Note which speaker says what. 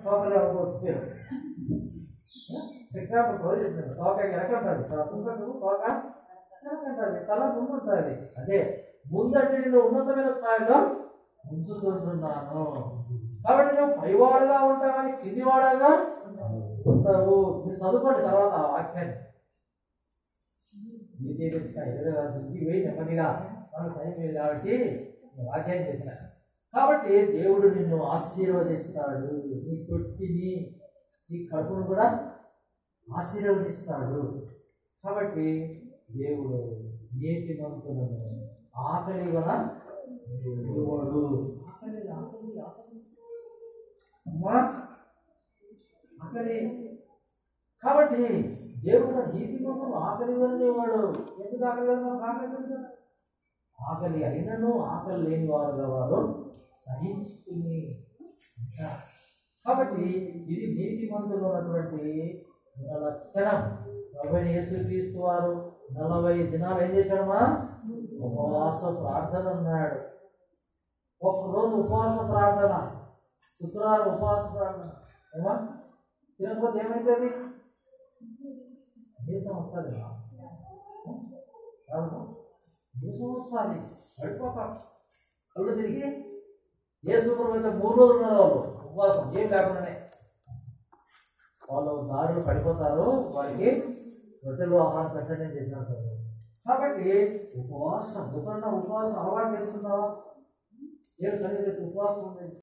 Speaker 1: తోకలే ఒక ఎగ్జాంపుల్ చెప్పాను. తోక వెనకంటుంది, కుంకకు తోక వెనకంటుంది, తల ముందు ఉంటుంది. అదే ముందంటే నేను ఉన్నతమైన స్థాయిలో ఉంచుతుంటున్నాను. కాబట్టి నువ్వు పైవాడుగా ఉంటావని కిందివాడగా ఉంటావు. మీరు చదువుకోండి తర్వాత ఆ వాక్యాన్ని. ఇంటికి పోయి నెమ్మదిగా మనకు టైం లేదు కాబట్టి వాక్యాన్ని చెప్పాను. కాబట్టి దేవుడు నిన్ను ఆశీర్వదిస్తాడు. నీ తొట్టిని, నీ కడుపును కూడా ఆశీర్వదిస్తాడు. కాబట్టి దేవుడు నీతిమంతులను ఆకలి వల్ల దేవుడు ఆకలి. కాబట్టి దేవుడు నీతిమంతులు ఆకలి వల్లేవాడు. ఎందుకు ఆకలి? ఆకలి అయినను ఆకలి లేని వారుగా వారు సహించుకుని. కాబట్టి ఇది నీతిమంతులు ఉన్నటువంటి లక్షణం. యేసుక్రీస్తు వారు 40 దినాలు ఏం చేశాడమ్మా? ఉపవాస ప్రార్థన అన్నాడు. ఒక్కరోజు ఉపవాస ప్రార్థన, శుక్రవారం ఉపవాస ప్రార్థన. ఏమా తినకపోతే ఏమైతుంది? దేశం వస్తుంది, దేశం వస్తుంది, పడిపోతాం. కళ్ళు తిరిగి యేసు ప్రభువు అయితే 3 రోజులు ఉన్నారు వాళ్ళు ఉపవాసం, ఏం లేకుండానే. వాళ్ళు దారులు పడిపోతారు, వారికి రొట్టెలు ఆహారం పెట్టండి అని చెప్పినట్టు. కాబట్టి ఉపవాసం, ఎప్పుడన్నా ఉపవాసం అలవాటు చేసుకున్నావా? ఏం సరిగ్గా ఉపవాసం ఉంది.